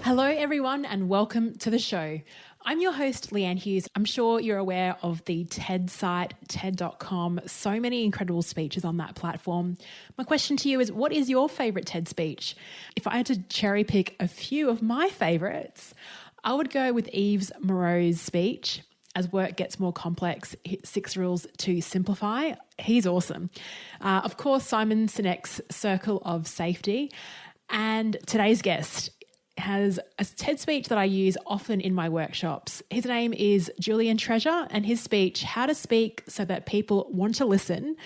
Hello, everyone, and welcome to the show. I'm your host, Leanne Hughes. I'm sure you're aware of the TED site, TED.com. So many incredible speeches on that platform. My question to you is, what is your favourite TED speech? If I had to cherry pick a few of my favourites, I would go with Yves Moreau's speech, As Work Gets More Complex, 6 Rules to Simplify. He's awesome. Of course, Simon Sinek's Circle of Safety. And today's guest has a TED speech that I use often in my workshops. His name is Julian Treasure, and his speech, How to Speak So That People Want to Listen,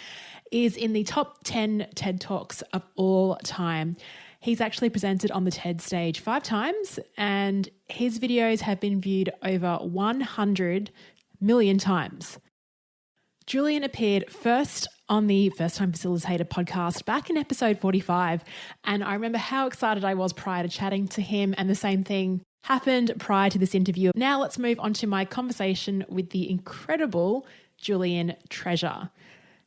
is in the top 10 TED Talks of all time. He's actually presented on the TED stage 5 times, and his videos have been viewed over 100 million times. Julian appeared first on the First Time Facilitator podcast back in episode 45, and I remember how excited I was prior to chatting to him, and the same thing happened prior to this interview. Now let's move on to my conversation with the incredible Julian Treasure.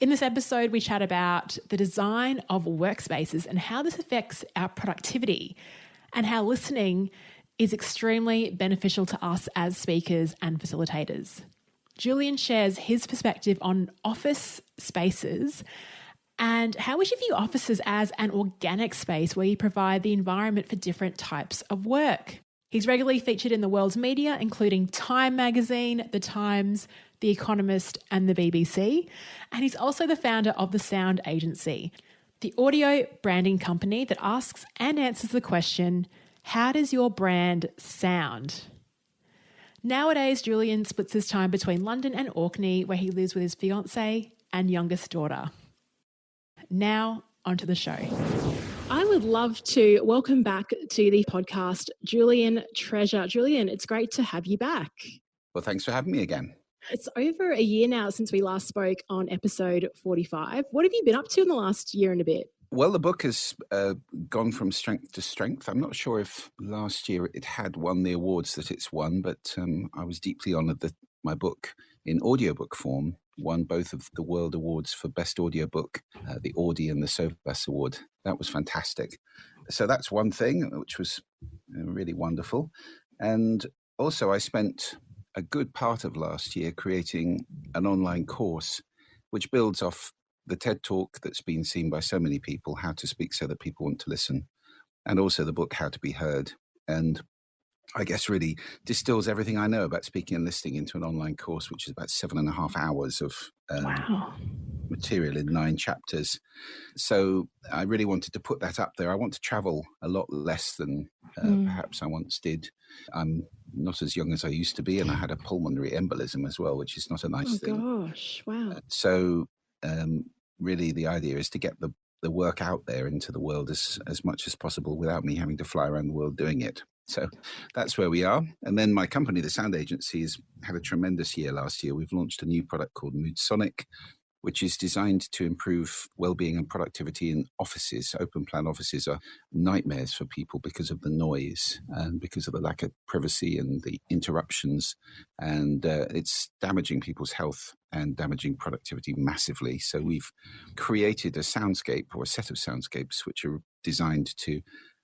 In this episode, we chat about the design of workspaces and how this affects our productivity, and how listening is extremely beneficial to us as speakers and facilitators. Julian shares his perspective on office spaces and how we should view offices as an organic space where you provide the environment for different types of work. He's regularly featured in the world's media, including Time magazine, The Times, The Economist, and the BBC. And he's also the founder of The Sound Agency, the audio branding company that asks and answers the question, how does your brand sound? Nowadays, Julian splits his time between London and Orkney, where he lives with his fiancée and youngest daughter. Now, onto the show. I would love to welcome back to the podcast Julian Treasure. Julian, it's great to have you back. Well, thanks for having me again. It's over a year now since we last spoke on episode 45. What have you been up to in the last year and a bit? Well, the book has gone from strength to strength. I'm not sure if last year it had won the awards that it's won, but I was deeply honoured that my book in audiobook form won both of the World Awards for Best Audiobook, the Audi and the Sovas Award. That was fantastic. So that's one thing, which was really wonderful. And also I spent a good part of last year creating an online course which builds off the TED Talk that's been seen by so many people, How to Speak So That People Want to Listen, and also the book, How to Be Heard. And I guess really distills everything I know about speaking and listening into an online course, which is about 7.5 hours of material in 9 chapters. So I really wanted to put that up there. I want to travel a lot less than perhaps I once did. I'm not as young as I used to be, and I had a pulmonary embolism as well, which is not a nice thing. Oh gosh, wow. So really the idea is to get the work out there into the world as much as possible without me having to fly around the world doing it. So that's where we are. And then my company, the Sound Agency, has had a tremendous year last year. We've launched a new product called Mood Sonic, which is designed to improve well-being and productivity in offices. Open plan offices are nightmares for people because of the noise and because of the lack of privacy and the interruptions. And it's damaging people's health and damaging productivity massively. So we've created a soundscape or a set of soundscapes which are designed to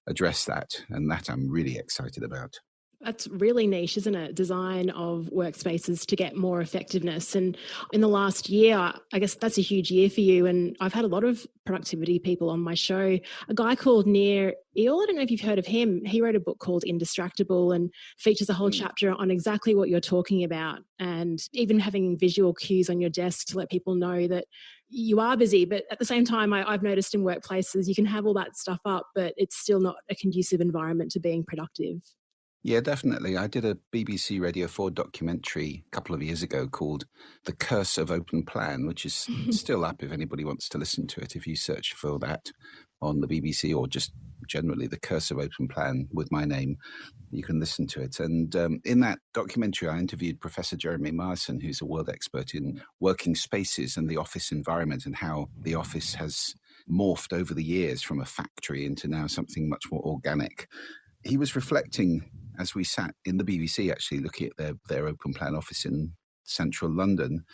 address that. And that I'm really excited about. That's really niche, isn't it? Design of workspaces to get more effectiveness. And in the last year, I guess that's a huge year for you. And I've had a lot of productivity people on my show. A guy called Nir Eyal, I don't know if you've heard of him. He wrote a book called Indistractable and features a whole chapter on exactly what you're talking about, and even having visual cues on your desk to let people know that you are busy. But at the same time, I've noticed in workplaces, you can have all that stuff up, but it's still not a conducive environment to being productive. Yeah, definitely. I did a BBC Radio 4 documentary a couple of years ago called The Curse of Open Plan, which is still up if anybody wants to listen to it. If you search for that on the BBC or just generally The Curse of Open Plan with my name, you can listen to it. And in that documentary, I interviewed Professor Jeremy Myerson, who's a world expert in working spaces and the office environment and how the office has morphed over the years from a factory into now something much more organic. He was reflecting as we sat in the BBC, actually looking at their open plan office in central London.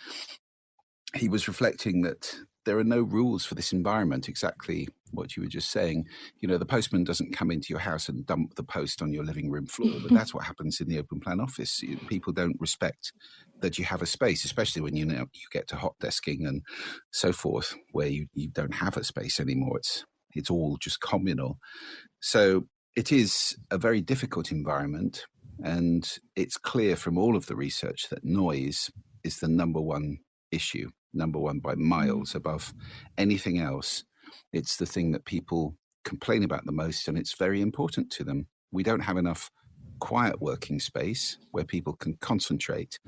He was reflecting that there are no rules for this environment, exactly what you were just saying. The postman doesn't come into your house and dump the post on your living room floor, but that's what happens in the open plan office. People don't respect that you have a space, especially when you get to hot desking and so forth, where you don't have a space anymore. It's all just communal. So it is a very difficult environment, and it's clear from all of the research that noise is the number one issue, number one by miles above anything else. It's the thing that people complain about the most, and it's very important to them. We don't have enough quiet working space where people can concentrate.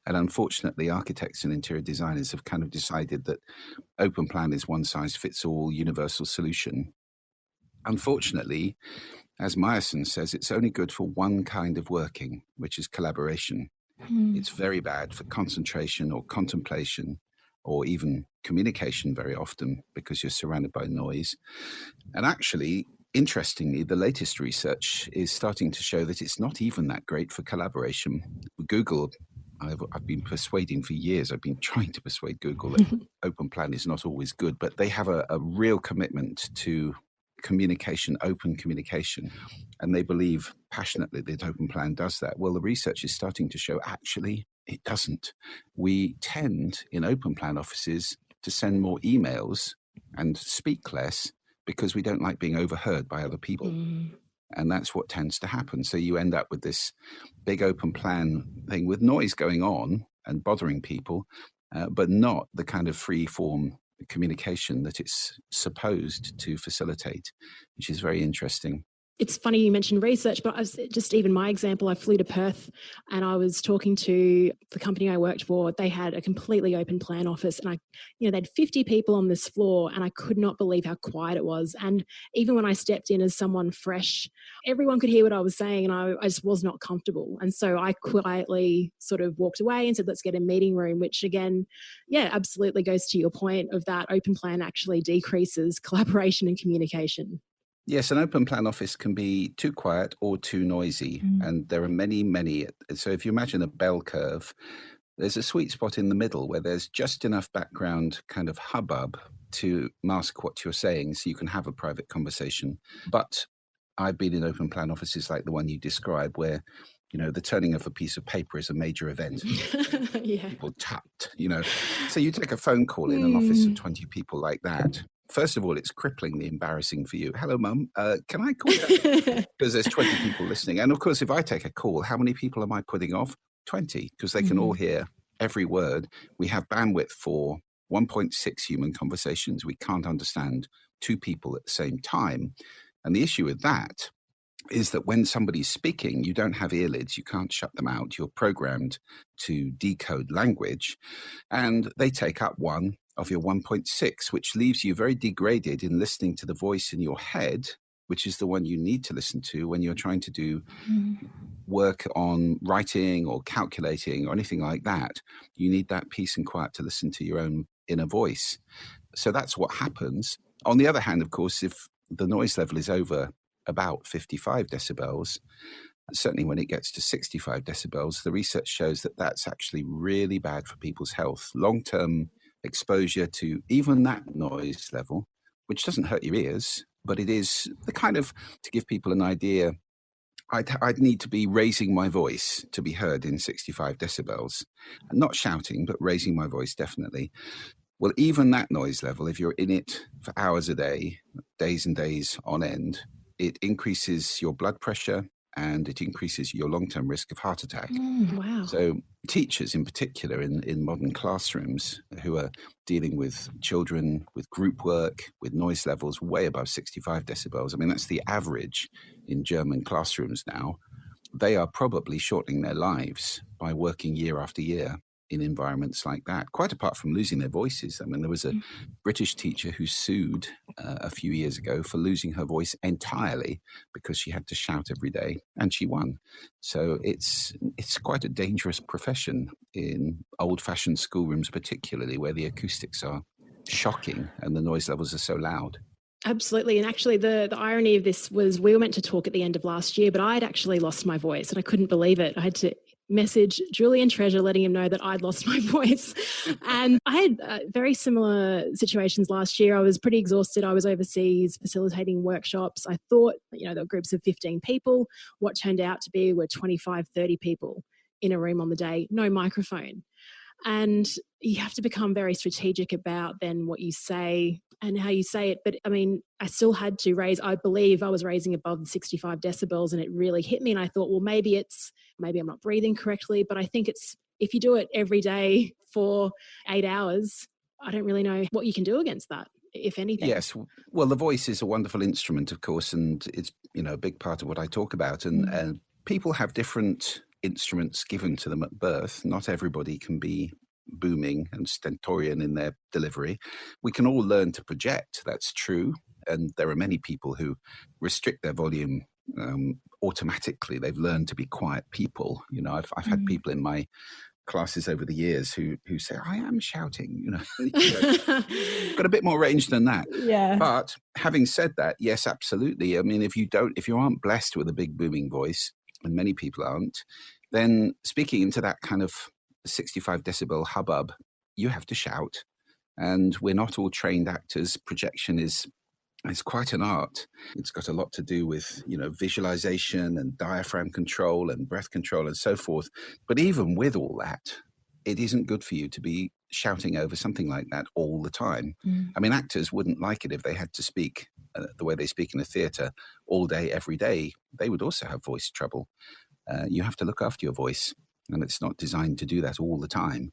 And unfortunately, architects and interior designers have kind of decided that open plan is one size fits all universal solution. Unfortunately, as Meyerson says, it's only good for one kind of working, which is collaboration. It's very bad for concentration or contemplation or even communication very often, because you're surrounded by noise. And actually, interestingly, the latest research is starting to show that it's not even that great for collaboration. Google, I've been persuading for years, I've been trying to persuade Google that open plan is not always good, but they have a real commitment to communication, open communication, and they believe passionately that open plan does that. Well, the research is starting to show actually it doesn't. We tend in open plan offices to send more emails and speak less because we don't like being overheard by other people. And that's what tends to happen. So you end up with this big open plan thing with noise going on and bothering people, but not the kind of free form communication that it's supposed to facilitate, which is very interesting. It's funny you mentioned research, but even my example, I flew to Perth and I was talking to the company I worked for. They had a completely open plan office, and they had 50 people on this floor, and I could not believe how quiet it was. And even when I stepped in as someone fresh, everyone could hear what I was saying, and I just was not comfortable. And so I quietly sort of walked away and said, let's get a meeting room, which again, absolutely goes to your point of that open plan actually decreases collaboration and communication. Yes, an open plan office can be too quiet or too noisy. And there are many, many. So if you imagine a bell curve, there's a sweet spot in the middle where there's just enough background kind of hubbub to mask what you're saying so you can have a private conversation. But I've been in open plan offices like the one you described where, the turning of a piece of paper is a major event. People tapped, So you take a phone call in an office of 20 people like that. First of all, it's cripplingly embarrassing for you. Hello, Mum. Can I call you? Because there's 20 people listening. And of course, if I take a call, how many people am I putting off? 20, because they can all hear every word. We have bandwidth for 1.6 human conversations. We can't understand two people at the same time. And the issue with that is that when somebody's speaking, you don't have earlids. You can't shut them out. You're programmed to decode language. And they take up one of your 1.6, which leaves you very degraded in listening to the voice in your head, which is the one you need to listen to when you're trying to do work on writing or calculating or anything like that. You need that peace and quiet to listen to your own inner voice. So that's what happens. On the other hand, of course, if the noise level is over about 55 decibels, certainly when it gets to 65 decibels, the research shows that that's actually really bad for people's health. Long-term exposure to even that noise level, which doesn't hurt your ears, but it is the kind of, to give people an idea, I'd need to be raising my voice to be heard in 65 decibels. Not shouting, but raising my voice, definitely. Well, even that noise level, if you're in it for hours a day, days and days on end, it increases your blood pressure and it increases your long-term risk of heart attack. Wow. So teachers in particular in modern classrooms who are dealing with children, with group work, with noise levels way above 65 decibels, I mean, that's the average in German classrooms now. They are probably shortening their lives by working year after year in environments like that, quite apart from losing their voices. I mean, there was a British teacher who sued a few years ago for losing her voice entirely because she had to shout every day, and she won. So it's quite a dangerous profession in old-fashioned schoolrooms, particularly where the acoustics are shocking and the noise levels are so loud. Absolutely. And actually the irony of this was we were meant to talk at the end of last year, but I'd actually lost my voice and I couldn't believe it. I had to message Julian Treasure letting him know that I'd lost my voice. And I had very similar situations last year. I was pretty exhausted. I was overseas facilitating workshops. I thought, there were groups of 15 people. What turned out to be were 25, 30 people in a room on the day, no microphone. And you have to become very strategic about then what you say and how you say it. But I mean, I still had to I believe I was raising above the 65 decibels, and it really hit me. And I thought, well, maybe I'm not breathing correctly, but I think if you do it every day for 8 hours, I don't really know what you can do against that, if anything. Yes. Well, the voice is a wonderful instrument, of course, and it's, a big part of what I talk about. And people have different instruments given to them at birth. Not everybody can be booming and stentorian in their delivery. We can all learn to project, that's true. And there are many people who restrict their volume automatically. They've learned to be quiet people. I've had people in my classes over the years who say, I am shouting, got a bit more range than that. Yeah. But having said that, yes, absolutely. I mean, if you aren't blessed with a big booming voice, and many people aren't, then speaking into that kind of 65 decibel hubbub, you have to shout. And we're not all trained actors. Projection is quite an art. It's got a lot to do with, visualization and diaphragm control and breath control and so forth. But even with all that, it isn't good for you to be shouting over something like that all the time. I mean, actors wouldn't like it if they had to speak the way they speak in a theatre all day, every day. They would also have voice trouble. You have to look after your voice, and it's not designed to do that all the time.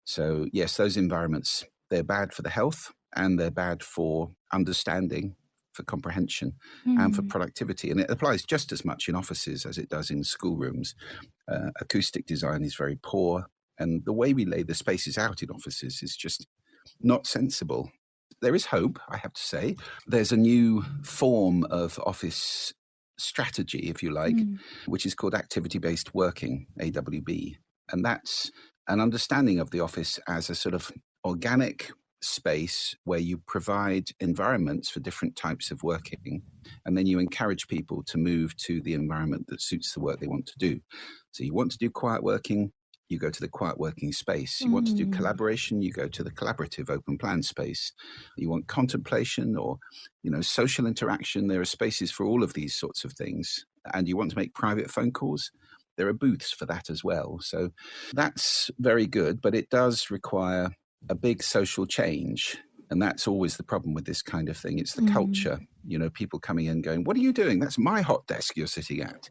So yes, those environments, they're bad for the health, and they're bad for understanding, for comprehension, and for productivity. And it applies just as much in offices as it does in schoolrooms. Acoustic design is very poor, and the way we lay the spaces out in offices is just not sensible. There is hope, I have to say. There's a new form of office strategy, if you like, which is called activity-based working, AWB. And that's an understanding of the office as a sort of organic space where you provide environments for different types of working, and then you encourage people to move to the environment that suits the work they want to do. So you want to do quiet working, you go to the quiet working space. You want to do collaboration, you go to the collaborative open plan space. You want contemplation or, social interaction. There are spaces for all of these sorts of things. And you want to make private phone calls. There are booths for that as well. So that's very good, but it does require a big social change. And that's always the problem with this kind of thing. It's the culture, people coming in going, what are you doing? That's my hot desk you're sitting at.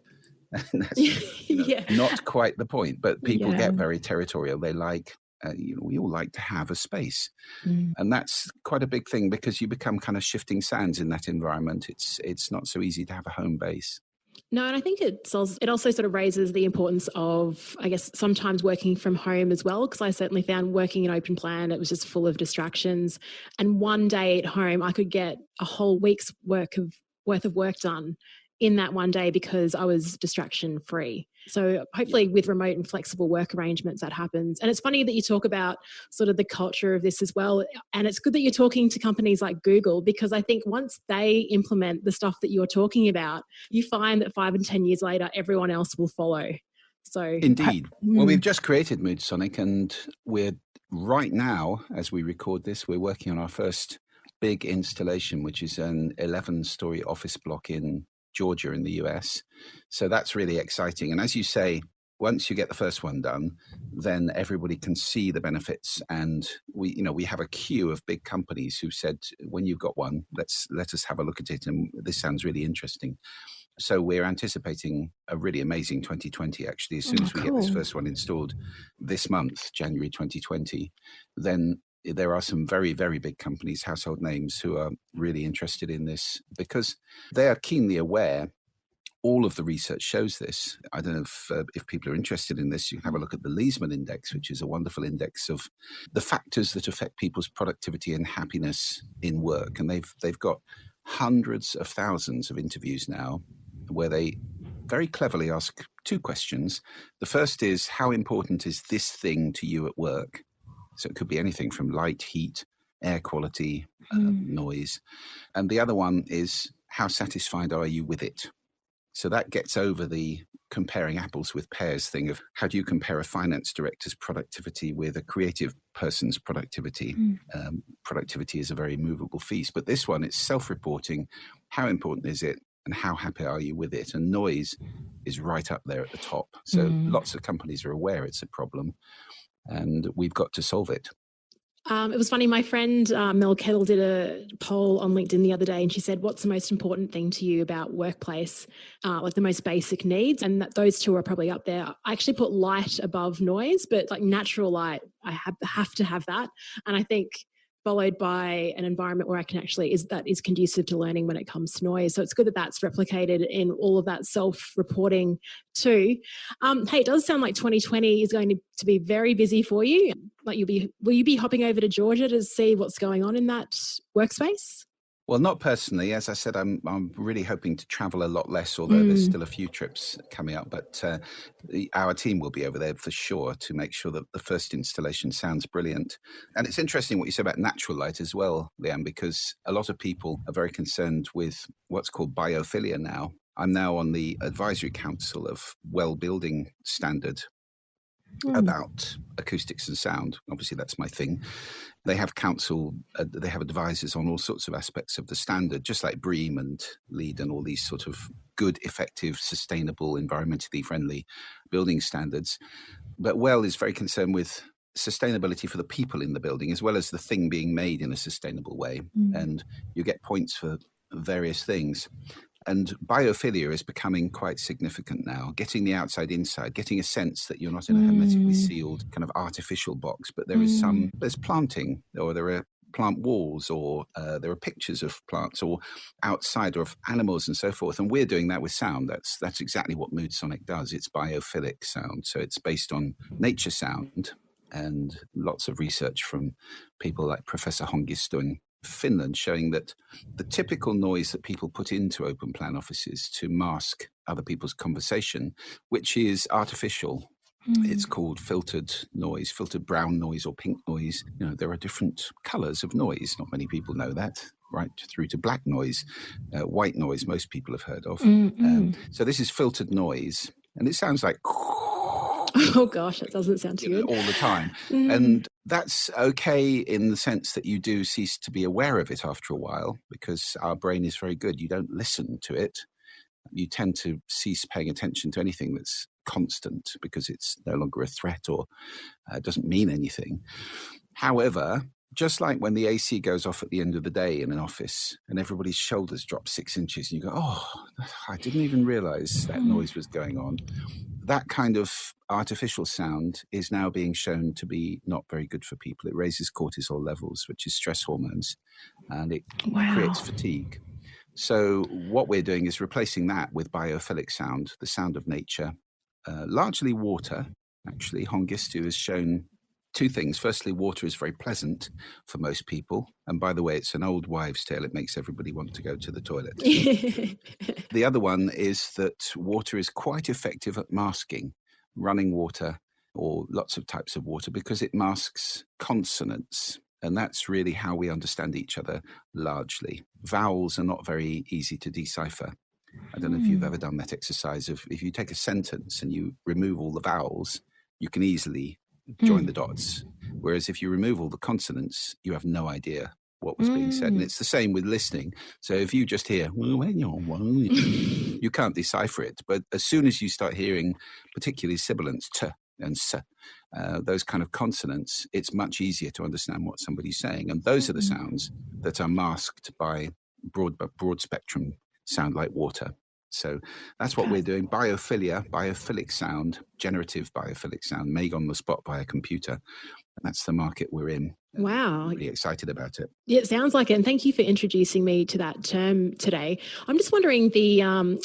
And that's not quite the point, but people get very territorial. They like, we all like to have a space. And that's quite a big thing because you become kind of shifting sands in that environment. It's not so easy to have a home base. No, and I think it also sort of raises the importance of, I guess, sometimes working from home as well, because I certainly found working in open plan, it was just full of distractions. And one day at home, I could get a whole week's worth of work done in that one day because I was distraction free. So hopefully with remote and flexible work arrangements that happens. And it's funny that you talk about sort of the culture of this as well. And it's good that you're talking to companies like Google, because I think once they implement the stuff that you're talking about, you find that 5 and 10 years later, everyone else will follow. So indeed. Well, we've just created Mood Sonic, and we're right now, as we record this, we're working on our first big installation, which is an 11-story office block in Georgia in the US. So that's really exciting. And as you say, once you get the first one done, then everybody can see the benefits. And we have a queue of big companies who said, when you've got one, let us have a look at it. And this sounds really interesting. So we're anticipating a really amazing 2020, actually. As soon as we get this first one installed this month, January 2020, then there are some very, very big companies, household names, who are really interested in this because they are keenly aware. All of the research shows this. I don't know if people are interested in this. You can have a look at the Leesman Index, which is a wonderful index of the factors that affect people's productivity and happiness in work. And they've got hundreds of thousands of interviews now where they very cleverly ask 2 questions. The first is, how important is this thing to you at work? So it could be anything from light, heat, air quality, noise. And the other one is, how satisfied are you with it? So that gets over the comparing apples with pears thing of how do you compare a finance director's productivity with a creative person's productivity. Productivity is a very movable feast, but this one, it's self-reporting. How important is it and how happy are you with it? And noise is right up there at the top. So lots of companies are aware it's a problem and we've got to solve it. It was funny. My friend Mel Kettle did a poll on LinkedIn the other day, and she said, "What's the most important thing to you about workplace? Like the most basic needs?" And those two are probably up there. I actually put light above noise, but like natural light, I have to have that. And I think followed by an environment where I can actually is conducive to learning when it comes to noise. So it's good that that's replicated in all of that self-reporting too. Hey, it does sound like 2020 is going to be very busy for you. Like will you be hopping over to Georgia to see what's going on in that workspace? Well, not personally. As I said, I'm really hoping to travel a lot less, although there's still a few trips coming up. But our team will be over there for sure to make sure that the first installation sounds brilliant. And it's interesting what you said about natural light as well, Leanne, because a lot of people are very concerned with what's called biophilia now. I'm now on the advisory council of Well Building Standard about acoustics and sound. Obviously, that's my thing. They have they have advisors on all sorts of aspects of the standard, just like BREEAM and LEED and all these sort of good, effective, sustainable, environmentally friendly building standards. But Well is very concerned with sustainability for the people in the building, as well as the thing being made in a sustainable way. And you get points for various things. And biophilia is becoming quite significant now, getting the outside inside, getting a sense that you're not in a hermetically sealed kind of artificial box, but there's planting, or there are plant walls, or there are pictures of plants or outside or of animals and so forth. And we're doing that with sound. That's exactly what Mood Sonic does. It's biophilic sound. So it's based on nature sound and lots of research from people like Professor Hongisto in Finland showing that the typical noise that people put into open plan offices to mask other people's conversation, which is artificial, it's called filtered noise, filtered brown noise or pink noise. You know, there are different colors of noise. Not many people know that, right through to black noise, white noise most people have heard of. So this is filtered noise, and it sounds like oh gosh, that doesn't sound too good. All the time. And that's okay in the sense that you do cease to be aware of it after a while, because our brain is very good. You don't listen to it. You tend to cease paying attention to anything that's constant because it's no longer a threat or doesn't mean anything. However, just like when the AC goes off at the end of the day in an office and everybody's shoulders drop 6 inches and you go, oh, I didn't even realize that noise was going on. That kind of artificial sound is now being shown to be not very good for people. It raises cortisol levels, which is stress hormones, and it creates fatigue. So what we're doing is replacing that with biophilic sound, the sound of nature, largely water. Actually, Hongisto has shown two things. Firstly, water is very pleasant for most people. And by the way, it's an old wives' tale. It makes everybody want to go to the toilet. The other one is that water is quite effective at masking running water or lots of types of water because it masks consonants. And that's really how we understand each other largely. Vowels are not very easy to decipher. I don't know if you've ever done that exercise of if you take a sentence and you remove all the vowels, you can easily join the dots. Whereas if you remove all the consonants, you have no idea what was being said. And it's the same with listening. So if you just hear, you can't decipher it. But as soon as you start hearing particularly sibilants, t and s, those kind of consonants, it's much easier to understand what somebody's saying. And those are the sounds that are masked by broad spectrum sound like water. So that's what we're doing. Biophilic sound, generative biophilic sound made on the spot by a computer. And that's the market we're in. Wow. I'm really excited about it. Yeah, it sounds like it. And thank you for introducing me to that term today. I'm just wondering the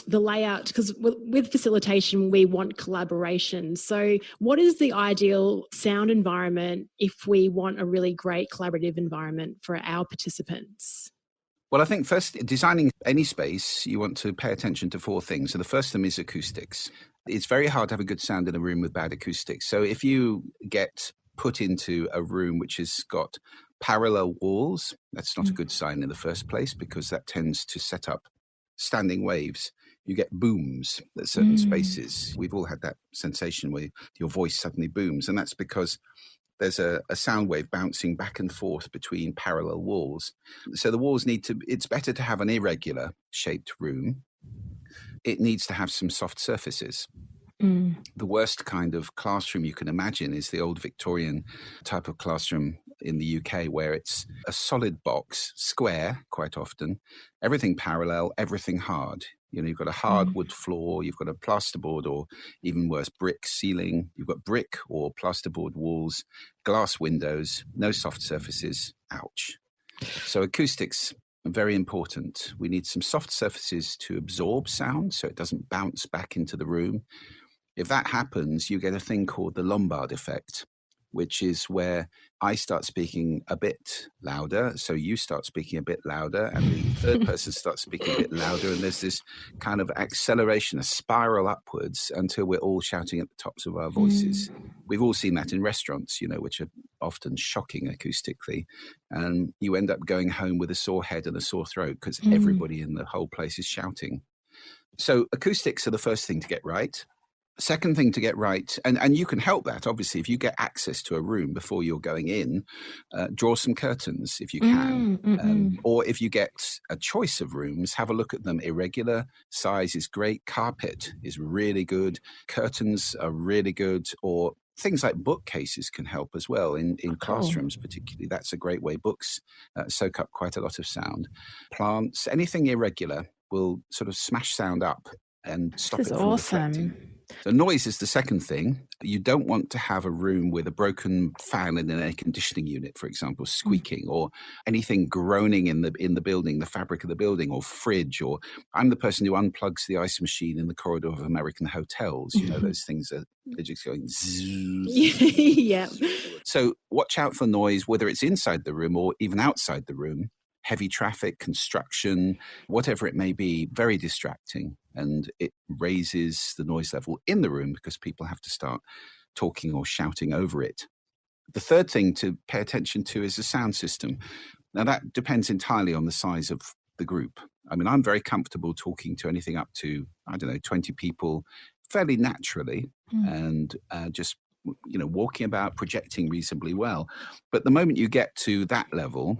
layout, because with facilitation, we want collaboration. So what is the ideal sound environment if we want a really great collaborative environment for our participants? Well, I think first, designing any space, you want to pay attention to four things. So the first of them is acoustics. It's very hard to have a good sound in a room with bad acoustics. So if you get put into a room which has got parallel walls, that's not a good sign in the first place because that tends to set up standing waves you get booms at certain spaces. We've all had that sensation where your voice suddenly booms, and that's because there's a sound wave bouncing back and forth between parallel walls. So the walls it's better to have an irregular shaped room. It needs to have some soft surfaces. The worst kind of classroom you can imagine is the old Victorian type of classroom in the UK, where it's a solid box, square quite often, everything parallel, everything hard. You've got a hardwood floor, you've got a plasterboard, or even worse, brick ceiling. You've got brick or plasterboard walls, glass windows, no soft surfaces. Ouch. So acoustics are very important. We need some soft surfaces to absorb sound so it doesn't bounce back into the room. If that happens, you get a thing called the Lombard effect, which is where I start speaking a bit louder, so you start speaking a bit louder, and the third person starts speaking a bit louder, and there's this kind of acceleration, a spiral upwards, until we're all shouting at the tops of our voices. We've all seen that in restaurants, which are often shocking acoustically, and you end up going home with a sore head and a sore throat because everybody in the whole place is shouting. So acoustics are the first thing to get right. Second thing to get right, and you can help that, obviously, if you get access to a room before you're going in, draw some curtains if you can. Or if you get a choice of rooms, have a look at them. Irregular size is great. Carpet is really good. Curtains are really good. Or things like bookcases can help as well in classrooms particularly. That's a great way. Books soak up quite a lot of sound. Plants, anything irregular will sort of smash sound up and stop it from reflecting. So noise is the second thing. You don't want to have a room with a broken fan in an air conditioning unit, for example, squeaking, or anything groaning in the building, the fabric of the building, or fridge. Or I'm the person who unplugs the ice machine in the corridor of American hotels. Those things they're just going zzz. Yeah. So watch out for noise, whether it's inside the room or even outside the room. Heavy traffic, construction, whatever it may be, very distracting. And it raises the noise level in the room because people have to start talking or shouting over it. The third thing to pay attention to is the sound system. Now, that depends entirely on the size of the group. I mean, I'm very comfortable talking to anything up to, 20 people fairly naturally and just walking about, projecting reasonably well. But the moment you get to that level,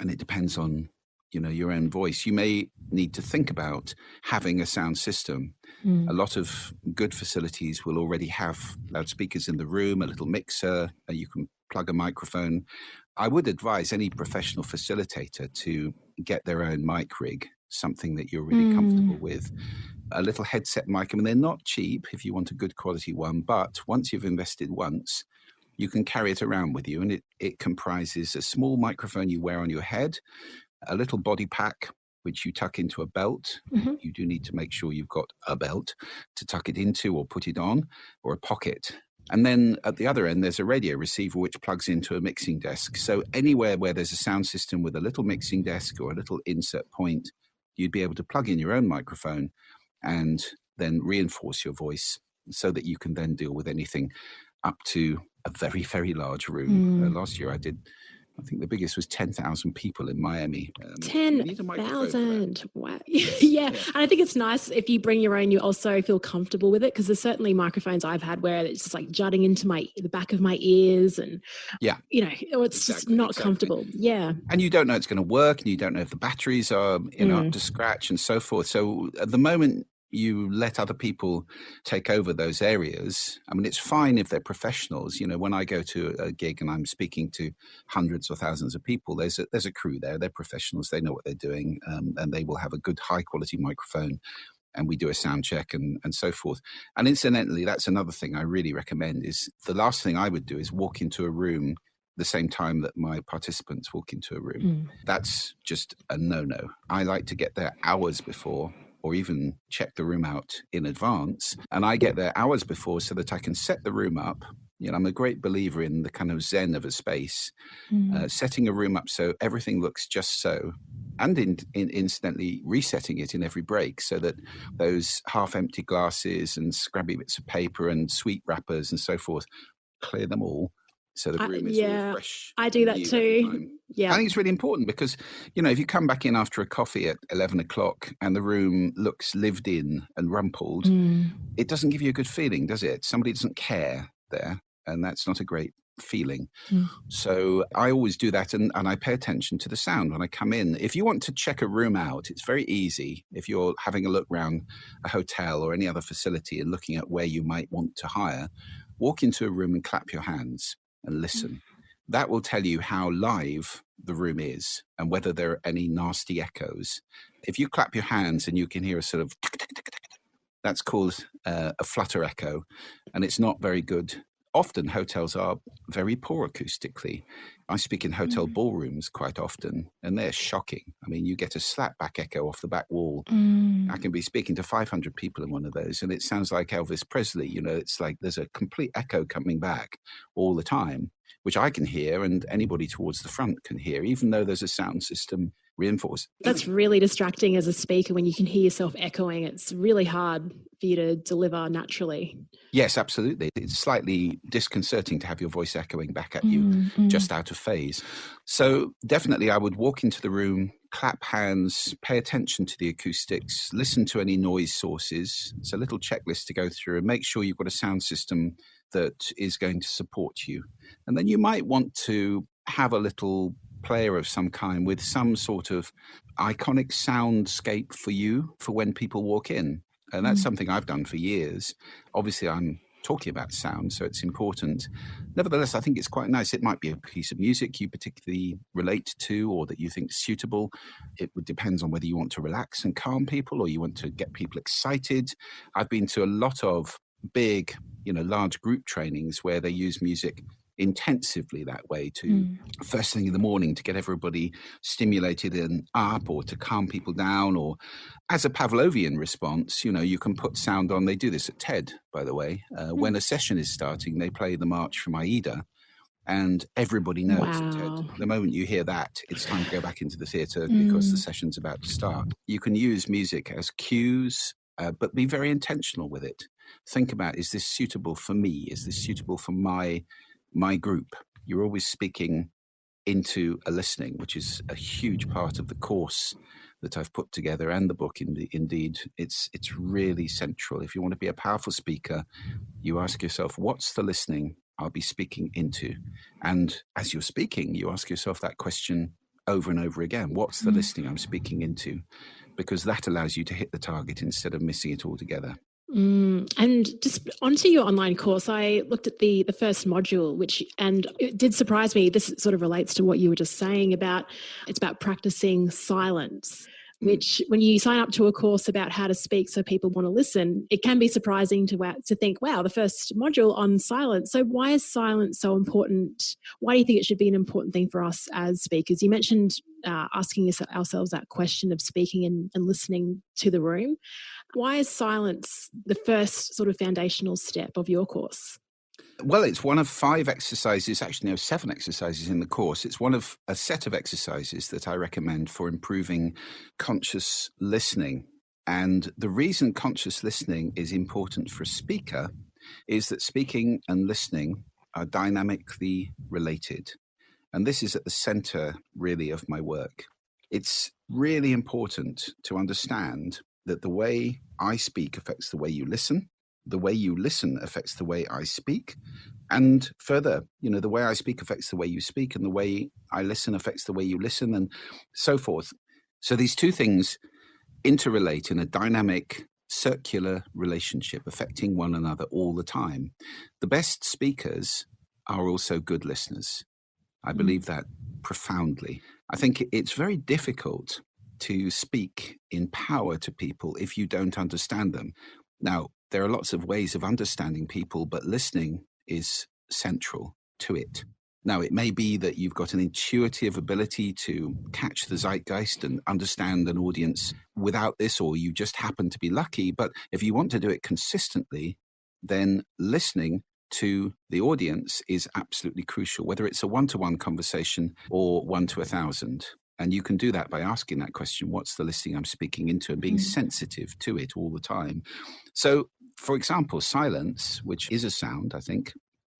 and it depends on, your own voice, you may need to think about having a sound system. A lot of good facilities will already have loudspeakers in the room, a little mixer, you can plug a microphone. I would advise any professional facilitator to get their own mic rig, something that you're really comfortable with. A little headset mic. I mean, they're not cheap if you want a good quality one, but once you've invested once, you can carry it around with you, and it comprises a small microphone you wear on your head, a little body pack, which you tuck into a belt. You do need to make sure you've got a belt to tuck it into or put it on, or a pocket. And then at the other end, there's a radio receiver which plugs into a mixing desk. So anywhere where there's a sound system with a little mixing desk or a little insert point, you'd be able to plug in your own microphone and then reinforce your voice so that you can then deal with anything up to a very, very large room. Last year I think the biggest was 10,000 people in Miami. 10,000. Wow. Yeah. And I think it's nice if you bring your own, you also feel comfortable with it, because there's certainly microphones I've had where it's just like jutting into the back of my ears, and it's just not comfortable. Yeah. And you don't know it's going to work, and you don't know if the batteries are up to scratch and so forth. So at the moment you let other people take over those areas. I mean, it's fine if they're professionals. When I go to a gig and I'm speaking to hundreds or thousands of people, there's a crew there. They're professionals. They know what they're doing, and they will have a good, high-quality microphone, and we do a sound check and so forth. And incidentally, that's another thing I really recommend. Is the last thing I would do is walk into a room the same time that my participants walk into a room. That's just a no-no. I like to get there hours before, or even check the room out in advance. And I get there hours before so that I can set the room up. I'm a great believer in the kind of zen of a space, setting a room up so everything looks just so, and incidentally resetting it in every break so that those half-empty glasses and scrabby bits of paper and sweet wrappers and so forth, clear them all, So the room is all fresh. I do that too. Yeah. I think it's really important because, if you come back in after a coffee at 11 o'clock and the room looks lived in and rumpled, it doesn't give you a good feeling, does it? Somebody doesn't care there, and that's not a great feeling. So I always do that, and I pay attention to the sound when I come in. If you want to check a room out, it's very easy. If you're having a look around a hotel or any other facility and looking at where you might want to hire, walk into a room and clap your hands and listen. That will tell you how live the room is and whether there are any nasty echoes. If you clap your hands and you can hear a sort of that's called a flutter echo, and it's not very good. Often hotels are very poor acoustically. I speak in hotel ballrooms quite often, and they're shocking. I mean, you get a slapback echo off the back wall. I can be speaking to 500 people in one of those, and it sounds like Elvis Presley. It's like there's a complete echo coming back all the time, which I can hear, and anybody towards the front can hear, even though there's a sound system reinforced. That's really distracting as a speaker when you can hear yourself echoing. It's really hard for you to deliver naturally. Yes, absolutely. It's slightly disconcerting to have your voice echoing back at you just out of phase. So definitely I would walk into the room, clap hands, pay attention to the acoustics, listen to any noise sources. It's a little checklist to go through and make sure you've got a sound system that is going to support you. And then you might want to have a little player of some kind with some sort of iconic soundscape for you for when people walk in. And that's something I've done for years. Obviously, I'm talking about sound, so it's important. Nevertheless, I think it's quite nice. It might be a piece of music you particularly relate to or that you think is suitable. It would depend on whether you want to relax and calm people or you want to get people excited. I've been to a lot of big, large group trainings where they use music intensively that way to first thing in the morning to get everybody stimulated and up, or to calm people down, or as a Pavlovian response, you can put sound on. They do this at TED, by the way. When a session is starting, they play the march from Aida, and everybody knows at TED, the moment you hear that, it's time to go back into the theatre because the session's about to start. You can use music as cues, but be very intentional with it. Think about, is this suitable for me? Is this suitable for my group? You're always speaking into a listening, which is a huge part of the course that I've put together and the book. Indeed, it's really central. If you want to be a powerful speaker, you ask yourself, what's the listening I'll be speaking into? And as you're speaking, you ask yourself that question over and over again. What's the listening I'm speaking into? Because that allows you to hit the target instead of missing it altogether. And just onto your online course, I looked at the first module, and it did surprise me. This sort of relates to what you were just saying it's about practicing silence, which when you sign up to a course about how to speak so people want to listen, it can be surprising to think, wow, the first module on silence. So why is silence so important? Why do you think it should be an important thing for us as speakers? You mentioned asking ourselves that question of speaking and listening to the room. Why is silence the first sort of foundational step of your course? Well, it's one of 5 exercises, actually no, 7 exercises in the course. It's one of a set of exercises that I recommend for improving conscious listening. And the reason conscious listening is important for a speaker is that speaking and listening are dynamically related. And this is at the center, really, of my work. It's really important to understand that the way I speak affects the way you listen. The way you listen affects the way I speak. And further, the way I speak affects the way you speak, and the way I listen affects the way you listen, and so forth. So these two things interrelate in a dynamic, circular relationship, affecting one another all the time. The best speakers are also good listeners. I believe that profoundly. I think it's very difficult to speak in power to people if you don't understand them. Now, there are lots of ways of understanding people, but listening is central to it. Now, it may be that you've got an intuitive ability to catch the zeitgeist and understand an audience without this, or you just happen to be lucky. But if you want to do it consistently, then listening to the audience is absolutely crucial, whether it's a one-to-one conversation or 1 to 1,000. And you can do that by asking that question, what's the listening I'm speaking into, and being sensitive to it all the time. So, for example, silence, which is a sound, I think,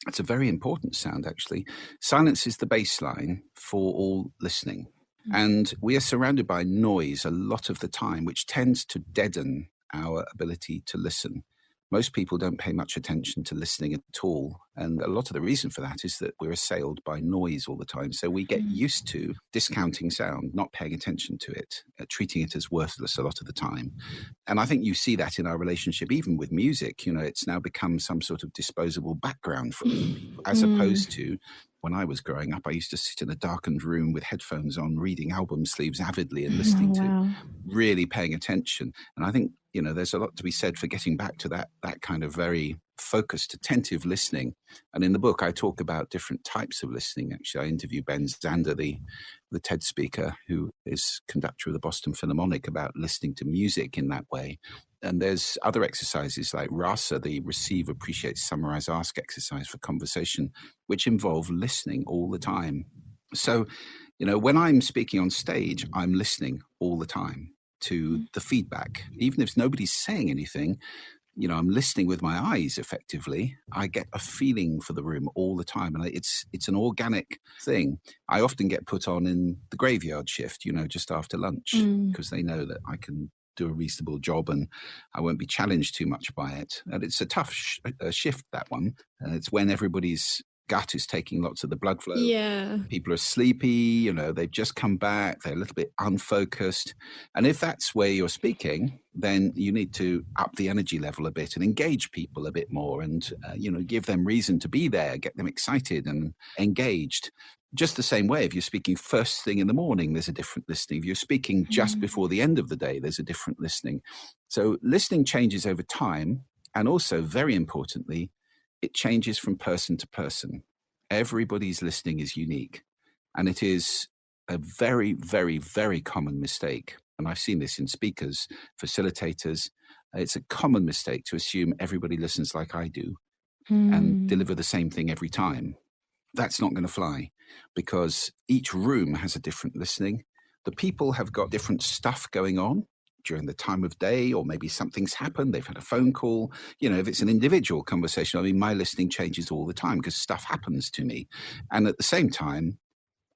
It's a very important sound, actually. Silence is the baseline for all listening. And we are surrounded by noise a lot of the time, which tends to deaden our ability to listen. Most people don't pay much attention to listening at all. And a lot of the reason for that is that we're assailed by noise all the time. So we get used to discounting sound, not paying attention to it, treating it as worthless a lot of the time. And I think you see that in our relationship, even with music. It's now become some sort of disposable background for people, as opposed to when I was growing up. I used to sit in a darkened room with headphones on, reading album sleeves avidly and listening to, really paying attention. And I think, there's a lot to be said for getting back to that kind of very focused, attentive listening. And in the book, I talk about different types of listening. Actually, I interview Ben Zander, the TED speaker, who is conductor of the Boston Philharmonic, about listening to music in that way. And there's other exercises like RASA, the Receive, Appreciate, Summarize, Ask exercise for conversation, which involve listening all the time. So, when I'm speaking on stage, I'm listening all the time to the feedback. Even if nobody's saying anything, I'm listening with my eyes effectively. I get a feeling for the room all the time. And it's an organic thing. I often get put on in the graveyard shift, just after lunch, because they know that I can do a reasonable job and I won't be challenged too much by it. And it's a tough shift, that one. It's when everybody's gut is taking lots of the blood flow. Yeah. People are sleepy, they've just come back, they're a little bit unfocused. And if that's where you're speaking, then you need to up the energy level a bit and engage people a bit more and, give them reason to be there, get them excited and engaged. Just the same way, if you're speaking first thing in the morning, there's a different listening. If you're speaking just before the end of the day, there's a different listening. So listening changes over time. And also, very importantly, it changes from person to person. Everybody's listening is unique. And it is a very, very, very common mistake. And I've seen this in speakers, facilitators. It's a common mistake to assume everybody listens like I do and deliver the same thing every time. That's not going to fly, because each room has a different listening. The people have got different stuff going on during the time of day, or maybe something's happened, they've had a phone call. If it's an individual conversation, my listening changes all the time because stuff happens to me. And at the same time,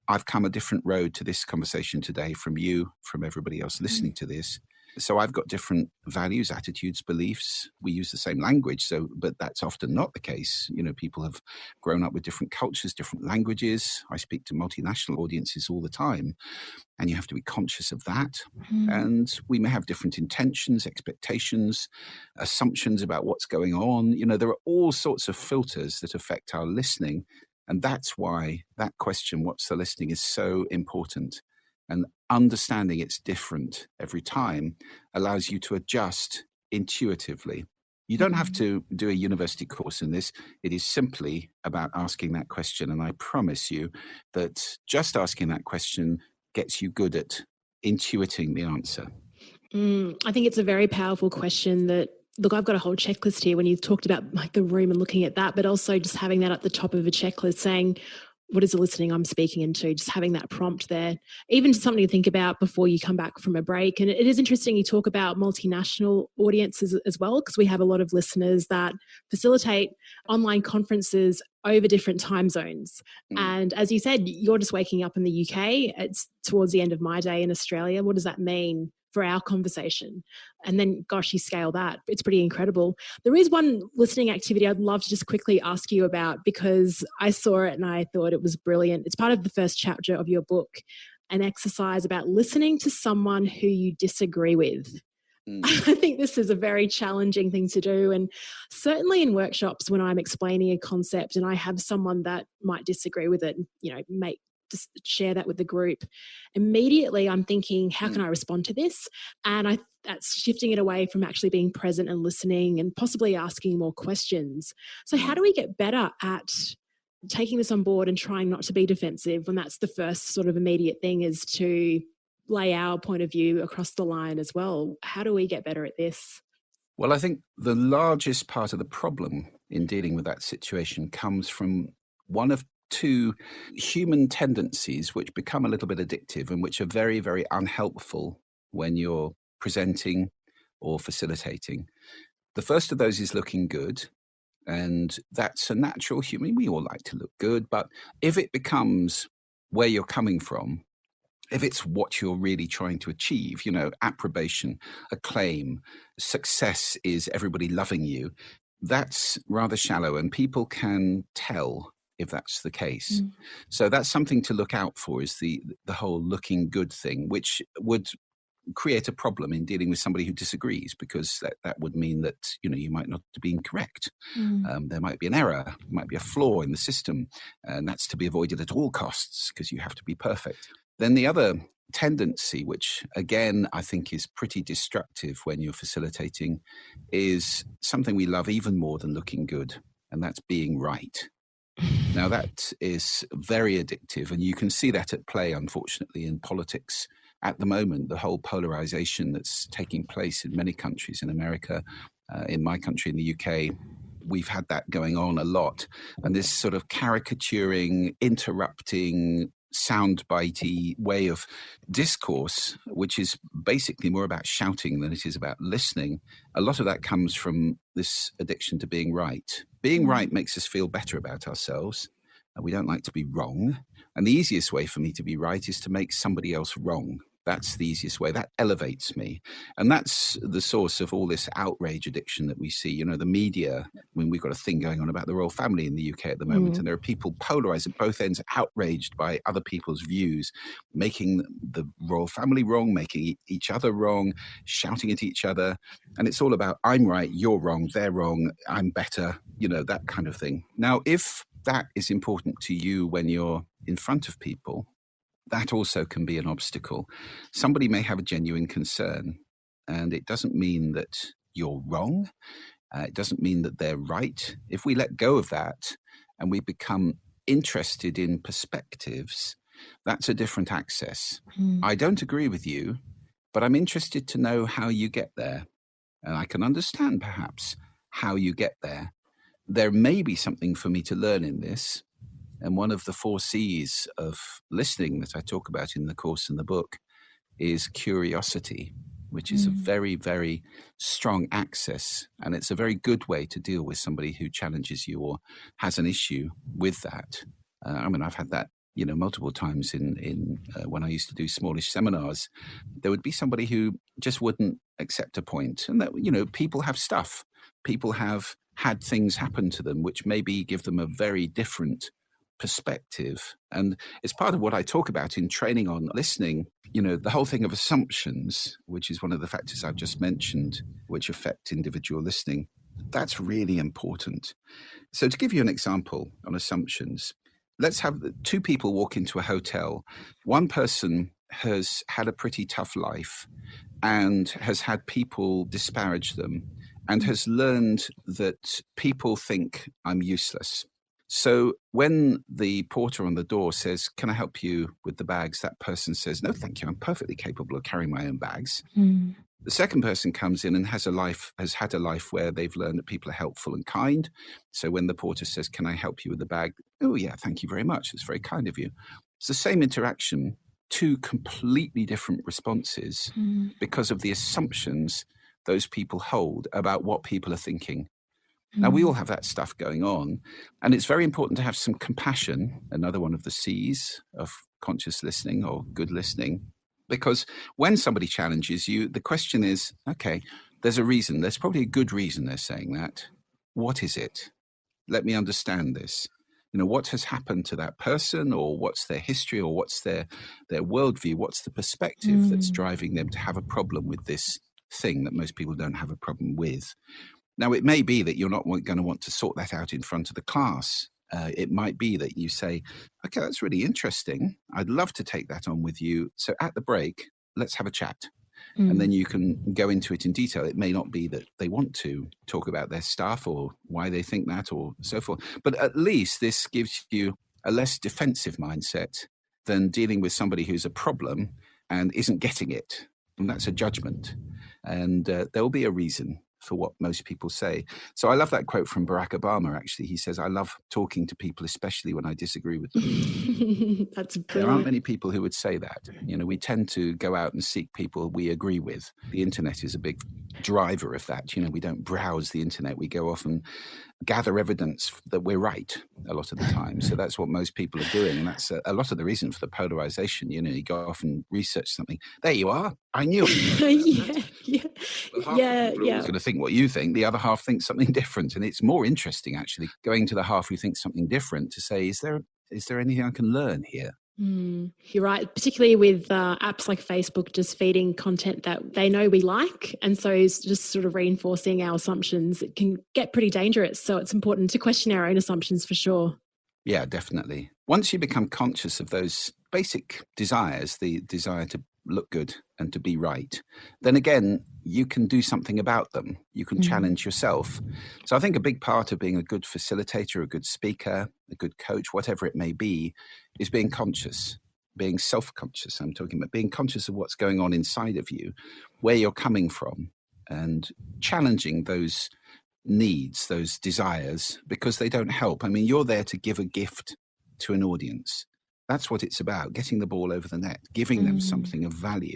I've come a different road to this conversation today from you, from everybody else listening to this. So I've got different values, attitudes, beliefs. We use the same language, but that's often not the case. People have grown up with different cultures, different languages. I speak to multinational audiences all the time, and you have to be conscious of that. And we may have different intentions, expectations, assumptions about what's going on. There are all sorts of filters that affect our listening. And that's why that question, what's the listening, is so important. And understanding it's different every time allows you to adjust intuitively. You don't have to do a university course in this. It is simply about asking that question. And I promise you that just asking that question gets you good at intuiting the answer. I think it's a very powerful question that, look, I've got a whole checklist here when you talked about like the room and looking at that, but also just having that at the top of a checklist saying, what is the listening I'm speaking into? Just having that prompt there, even something to think about before you come back from a break. And it is interesting you talk about multinational audiences as well, because we have a lot of listeners that facilitate online conferences over different time zones. And as you said, you're just waking up in the UK. It's towards the end of my day in Australia. What does that mean for our conversation? And then, gosh, you scale that. It's pretty incredible. There is one listening activity I'd love to just quickly ask you about, because I saw it and I thought it was brilliant. It's part of the first chapter of your book, an exercise about listening to someone who you disagree with. I think this is a very challenging thing to do. And certainly in workshops, when I'm explaining a concept and I have someone that might disagree with it, just share that with the group, immediately I'm thinking, how can I respond to this? And that's shifting it away from actually being present and listening and possibly asking more questions. So how do we get better at taking this on board and trying not to be defensive when that's the first sort of immediate thing, is to lay our point of view across the line as well? How do we get better at this? Well, I think the largest part of the problem in dealing with that situation comes from one of two human tendencies which become a little bit addictive and which are very, very unhelpful when you're presenting or facilitating. The first of those is looking good. And that's a natural human. We all like to look good. But if it becomes where you're coming from, if it's what you're really trying to achieve, approbation, acclaim, success is everybody loving you, that's rather shallow, and people can tell if that's the case. So that's something to look out for, is the whole looking good thing, which would create a problem in dealing with somebody who disagrees, because that would mean that you might not be incorrect. There might be an error, there might be a flaw in the system, and that's to be avoided at all costs because you have to be perfect. Then the other tendency, which again I think is pretty destructive when you're facilitating, is something we love even more than looking good, and that's being right. Now that is very addictive, and you can see that at play, unfortunately, in politics at the moment. The whole polarization that's taking place in many countries, in America, in my country, in the UK, we've had that going on a lot. And this sort of caricaturing, interrupting, soundbitey way of discourse, which is basically more about shouting than it is about listening, a lot of that comes from this addiction to being right. Being right makes us feel better about ourselves. We don't like to be wrong. And the easiest way for me to be right is to make somebody else wrong. That's the easiest way. That elevates me. And that's the source of all this outrage addiction that we see. The media, we've got a thing going on about the royal family in the UK at the moment, and there are people polarized at both ends, outraged by other people's views, making the royal family wrong, making each other wrong, shouting at each other. And it's all about, I'm right, you're wrong, they're wrong, I'm better, that kind of thing. Now, if that is important to you when you're in front of people, that also can be an obstacle. Somebody may have a genuine concern, and it doesn't mean that you're wrong. It doesn't mean that they're right. If we let go of that and we become interested in perspectives, that's a different access. I don't agree with you, but I'm interested to know how you get there. And I can understand perhaps how you get there. There may be something for me to learn in this. And one of the 4 C's of listening that I talk about in the course and the book is curiosity, which is a very, very strong access. And it's a very good way to deal with somebody who challenges you or has an issue with that. I've had that, multiple times in when I used to do smallish seminars. There would be somebody who just wouldn't accept a point. And that, people have stuff. People have had things happen to them which maybe give them a very different perspective. And it's part of what I talk about in training on listening, the whole thing of assumptions, which is one of the factors I've just mentioned, which affect individual listening. That's really important. So to give you an example on assumptions, let's have 2 people walk into a hotel. One person has had a pretty tough life and has had people disparage them and has learned that people think I'm useless. So when the porter on the door says, "Can I help you with the bags?" that person says, "No, thank you. I'm perfectly capable of carrying my own bags." The second person comes in and has had a life where they've learned that people are helpful and kind. So when the porter says, "Can I help you with the bag?" "Oh yeah, thank you very much. It's very kind of you." It's the same interaction, 2 completely different responses because of the assumptions those people hold about what people are thinking. Now, we all have that stuff going on, and it's very important to have some compassion, another one of the C's of conscious listening or good listening, because when somebody challenges you, the question is, okay, there's a reason. There's probably a good reason they're saying that. What is it? Let me understand this. What has happened to that person, or what's their history, or what's their worldview? What's the perspective that's driving them to have a problem with this thing that most people don't have a problem with? Now, it may be that you're not going to want to sort that out in front of the class. It might be that you say, "Okay, that's really interesting. I'd love to take that on with you. So at the break, let's have a chat." And then you can go into it in detail. It may not be that they want to talk about their stuff or why they think that or so forth. But at least this gives you a less defensive mindset than dealing with somebody who's a problem and isn't getting it. And that's a judgment. And there will be a reason for what most people say. So I love that quote from Barack Obama, actually. He says, "I love talking to people, especially when I disagree with them." That's brilliant. There aren't many people who would say that. We tend to go out and seek people we agree with. The internet is a big driver of that. We don't browse the internet. We go off and gather evidence that we're right a lot of the time. So that's what most people are doing. And that's a lot of the reason for the polarization. You go off and research something. There you are. I knew it. Half the people are always going to think what you think. The other half thinks something different. And it's more interesting, actually, going to the half who thinks something different to say, is there anything I can learn here? You're right, particularly with apps like Facebook just feeding content that they know we like. And so it's just sort of reinforcing our assumptions. It can get pretty dangerous. So it's important to question our own assumptions for sure. Yeah, definitely. Once you become conscious of those basic desires, the desire to look good and to be right, then again, you can do something about them. You can challenge yourself. So I think a big part of being a good facilitator, a good speaker, a good coach, whatever it may be, is being conscious, being self-conscious. I'm talking about being conscious of what's going on inside of you, where you're coming from, and challenging those needs, those desires, because they don't help. I mean, you're there to give a gift to an audience. That's what it's about, getting the ball over the net, giving them something of value.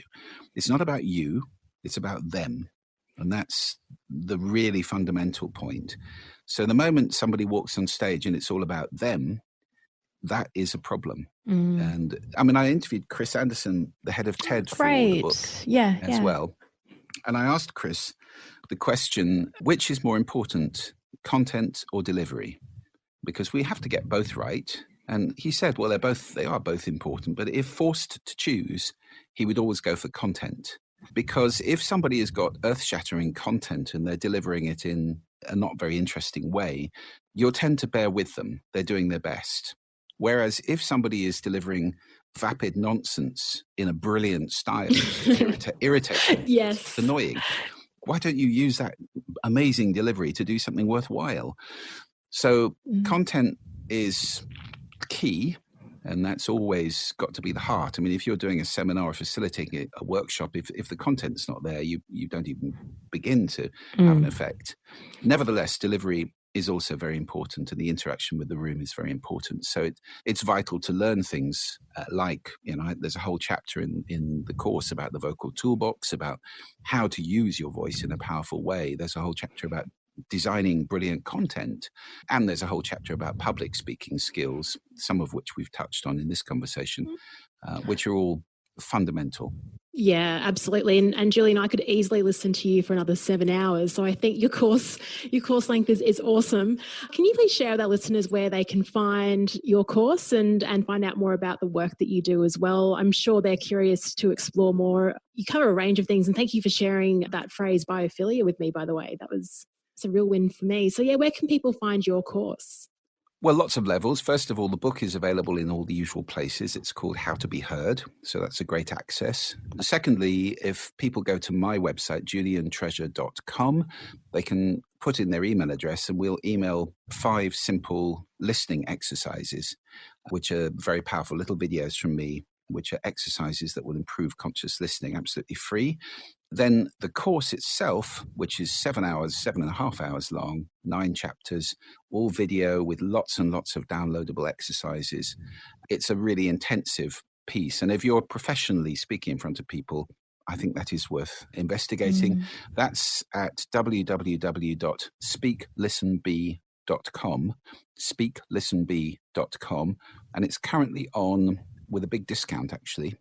It's not about you, it's about them. And that's the really fundamental point. So the moment somebody walks on stage and it's all about them, that is a problem. And I mean, I interviewed Chris Anderson, the head of TED, for the book as well. And I asked Chris the question, which is more important, content or delivery? Because we have to get both right. And he said, well, they are both important, but if forced to choose, he would always go for content. Because if somebody has got earth-shattering content and they're delivering it in a not very interesting way, you'll tend to bear with them. They're doing their best. Whereas if somebody is delivering vapid nonsense in a brilliant style, it's irritating, it's annoying. Why don't you use that amazing delivery to do something worthwhile? So content is key, and that's always got to be the heart. I mean, if you're doing a seminar or facilitating a workshop, if the content's not there, you don't even begin to have an effect. Nevertheless, delivery is also very important, and the interaction with the room is very important. So it's vital to learn things like, there's a whole chapter in the course about the vocal toolbox, about how to use your voice in a powerful way. There's a whole chapter about designing brilliant content. And there's a whole chapter about public speaking skills, some of which we've touched on in this conversation, which are all fundamental. Yeah, absolutely. And Julian, I could easily listen to you for another 7 hours. So I think your course length is awesome. Can you please share with our listeners where they can find your course and find out more about the work that you do as well? I'm sure they're curious to explore more. You cover a range of things, and thank you for sharing that phrase biophilia with me, by the way. It's a real win for me. So where can people find your course? Well, lots of levels. First of all, the book is available in all the usual places. It's called How to Be Heard. So that's a great access. Secondly, if people go to my website, juliantreasure.com, they can put in their email address and we'll email 5 simple listening exercises, which are very powerful little videos from me, which are exercises that will improve conscious listening, absolutely free. Then the course itself, which is 7.5 hours long, 9 chapters, all video with lots and lots of downloadable exercises. It's a really intensive piece. And if you're professionally speaking in front of people, I think that is worth investigating. That's at www.speaklistenbe.com, speaklistenbe.com. And it's currently on with a big discount, actually.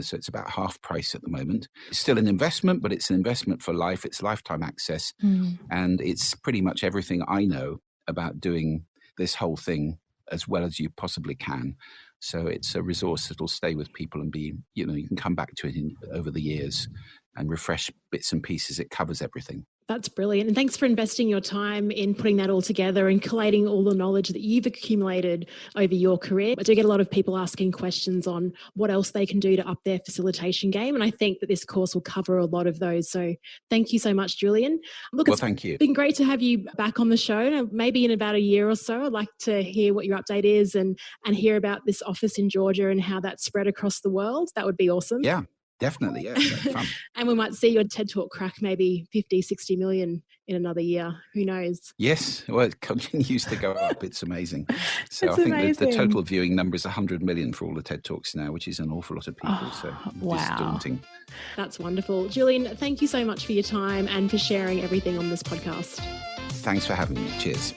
So it's about half price at the moment. It's still an investment, but it's an investment for life. It's lifetime access. And it's pretty much everything I know about doing this whole thing as well as you possibly can. So it's a resource that will stay with people and be, you can come back to it over the years and refresh bits and pieces. It covers everything. That's brilliant. And thanks for investing your time in putting that all together and collating all the knowledge that you've accumulated over your career. I do get a lot of people asking questions on what else they can do to up their facilitation game. And I think that this course will cover a lot of those. So thank you so much, Julian. Look, thank you. It's been great to have you back on the show. Maybe in about a year or so, I'd like to hear what your update is and hear about this office in Georgia and how that's spread across the world. That would be awesome. Yeah. Definitely, yeah. Fun. And we might see your TED Talk crack maybe 50, 60 million in another year. Who knows? Yes. Well, it continues to go up. It's amazing. So It's I think amazing. the total viewing number is 100 million for all the TED Talks now, which is an awful lot of people. So it's daunting. That's wonderful. Julian, thank you so much for your time and for sharing everything on this podcast. Thanks for having me. Cheers.